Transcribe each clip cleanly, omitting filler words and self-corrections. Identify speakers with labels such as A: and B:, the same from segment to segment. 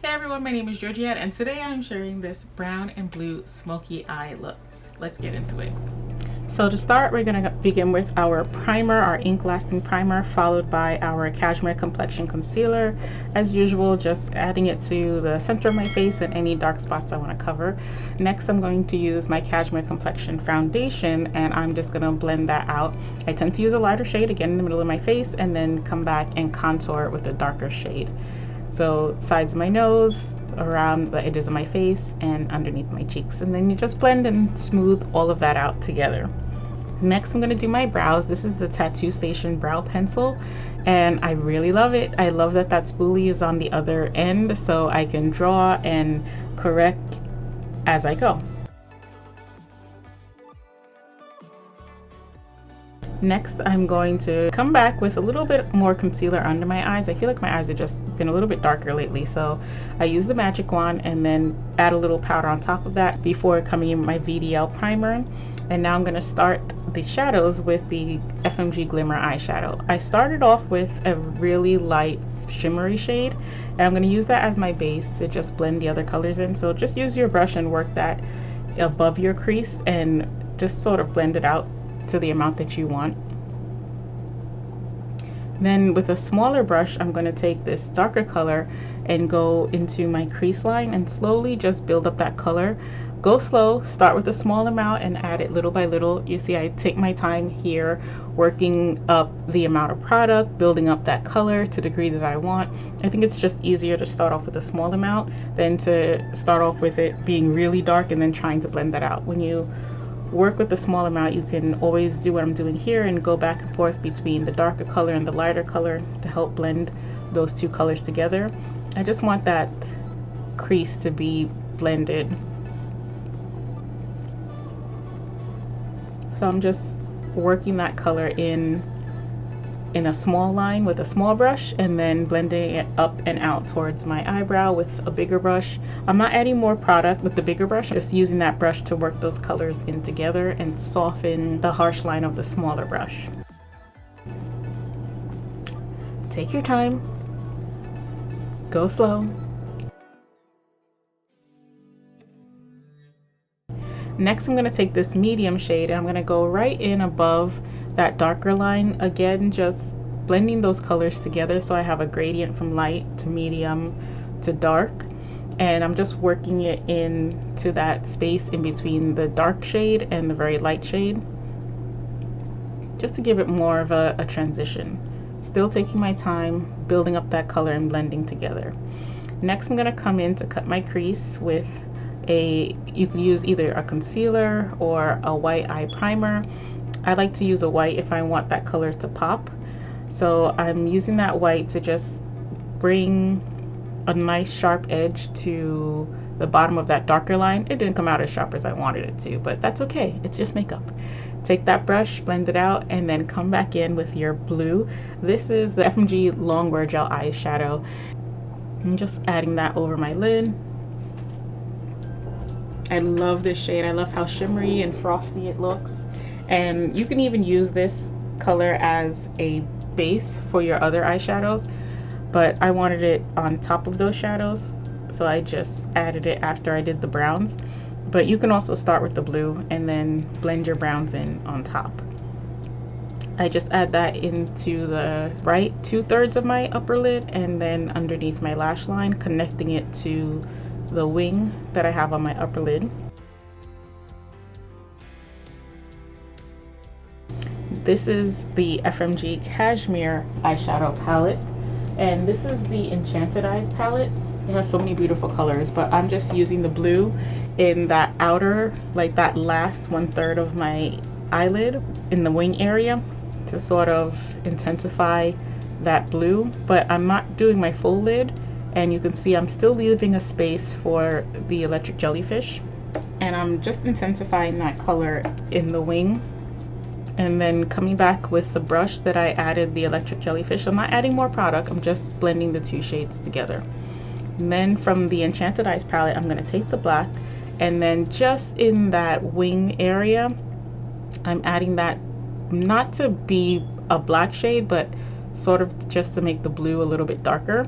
A: Hey everyone, my name is Georgiette and today I'm sharing this brown and blue smoky eye look. Let's get into it. So to start, we're going to begin with our primer, our ink lasting primer, followed by our cashmere complexion concealer. As usual, just adding it to the center of my face and any dark spots I want to cover. Next, I'm going to use my cashmere complexion foundation and I'm just going to blend that out. I tend to use a lighter shade again in the middle of my face and then come back and contour it with a darker shade. So sides of my nose, around the edges of my face, and underneath my cheeks. And then you just blend and smooth all of that out together. Next, I'm going to do my brows. This is the Tattoo Station brow pencil, and I really love it. I love that that spoolie is on the other end, so I can draw and correct as I go. Next, I'm going to come back with a little bit more concealer under my eyes. I feel like my eyes have just been a little bit darker lately, so I use the magic wand and then add a little powder on top of that before coming in with my VDL primer. And now I'm going to start the shadows with the FMG Glimmer eyeshadow. I started off with a really light shimmery shade, and I'm going to use that as my base to just blend the other colors in. So just use your brush and work that above your crease and just sort of blend it out to the amount that you want. Then with a smaller brush, I'm going to take this darker color and go into my crease line and slowly just build up that color. Go slow, start with a small amount and add it little by little. You see I take my time here working up the amount of product, building up that color to the degree that I want. I think it's just easier to start off with a small amount than to start off with it being really dark and then trying to blend that out. When you work with a small amount, you can always do what I'm doing here and go back and forth between the darker color and the lighter color to help blend those two colors together. I just want that crease to be blended. So I'm just working that color in a small line with a small brush and then blending it up and out towards my eyebrow with a bigger brush. I'm not adding more product with the bigger brush, just using that brush to work those colors in together and soften the harsh line of the smaller brush. Take your time, go slow. Next, I'm going to take this medium shade and I'm going to go right in above that darker line, again just blending those colors together so I have a gradient from light to medium to dark, and I'm just working it into that space in between the dark shade and the very light shade just to give it more of a transition. Still taking my time building up that color and blending together. Next, I'm going to come in to cut my crease with you can use either a concealer or a white eye primer. I like to use a white if I want that color to pop. So I'm using that white to just bring a nice sharp edge to the bottom of that darker line. It didn't come out as sharp as I wanted it to, but that's okay. It's just makeup. Take that brush, blend it out, and then come back in with your blue. This is the FMG Longwear Gel eyeshadow. I'm just adding that over my lid. I love this shade. I love how shimmery and frosty it looks. And you can even use this color as a base for your other eyeshadows, but I wanted it on top of those shadows, so I just added it after I did the browns. But you can also start with the blue and then blend your browns in on top. I just add that into the right 2/3 of my upper lid and then underneath my lash line, connecting it to the wing that I have on my upper lid. This is the FMG Cashmere eyeshadow palette, and this is the Enchanted Eyes palette. It has so many beautiful colors, but I'm just using the blue in that outer, like that last 1/3 of my eyelid in the wing area to sort of intensify that blue, but I'm not doing my full lid. And you can see I'm still leaving a space for the electric jellyfish, and I'm just intensifying that color in the wing and then coming back with the brush that I added the electric jellyfish. I'm not adding more product, I'm just blending the two shades together. And then from the Enchanted Eyes palette, I'm going to take the black and then just in that wing area I'm adding that, not to be a black shade, but sort of just to make the blue a little bit darker.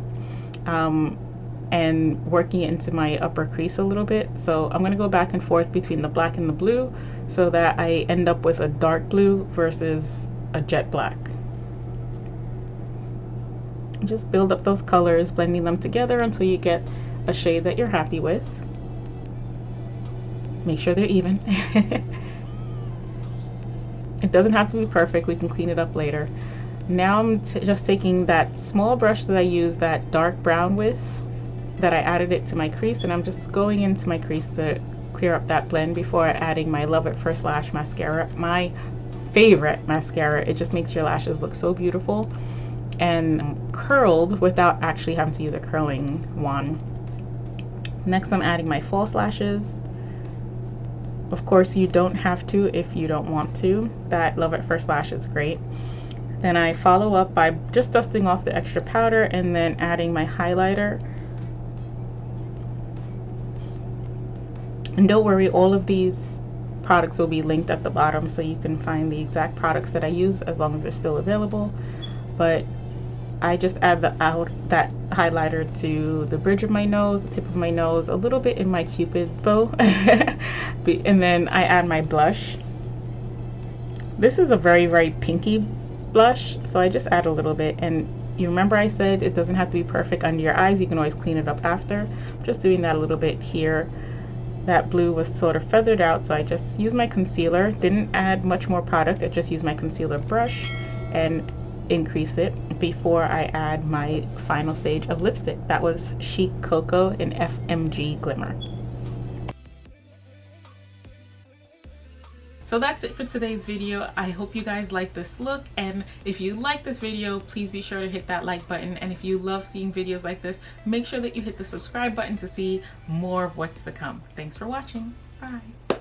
A: and working it into my upper crease a little bit. So I'm going to go back and forth between the black and the blue so that I end up with a dark blue versus a jet black. Just build up those colors, blending them together until you get a shade that you're happy with. Make sure they're even. It doesn't have to be perfect, we can clean it up later. Now I'm just taking that small brush that I used that dark brown with, that I added it to my crease, and I'm just going into my crease to clear up that blend before adding my Love at First Lash mascara, my favorite mascara. It just makes your lashes look so beautiful and curled without actually having to use a curling wand. Next I'm adding my false lashes. Of course you don't have to if you don't want to. That Love at First Lash is great. Then I follow up by just dusting off the extra powder and then adding my highlighter. And don't worry, all of these products will be linked at the bottom so you can find the exact products that I use as long as they're still available. But I just add that highlighter to the bridge of my nose, the tip of my nose, a little bit in my Cupid bow, and then I add my blush. This is a very, very pinky blush, so I just add a little bit. And you remember I said it doesn't have to be perfect under your eyes, you can always clean it up after. I'm just doing that a little bit here. That blue was sort of feathered out, so I just used my concealer, didn't add much more product, I just used my concealer brush and increase it before I add my final stage of lipstick. That was Chic Cocoa in FMG Glimmer. So that's it for today's video. I hope you guys like this look, and if you like this video, please be sure to hit that like button, and if you love seeing videos like this, make sure that you hit the subscribe button to see more of what's to come. Thanks for watching. Bye.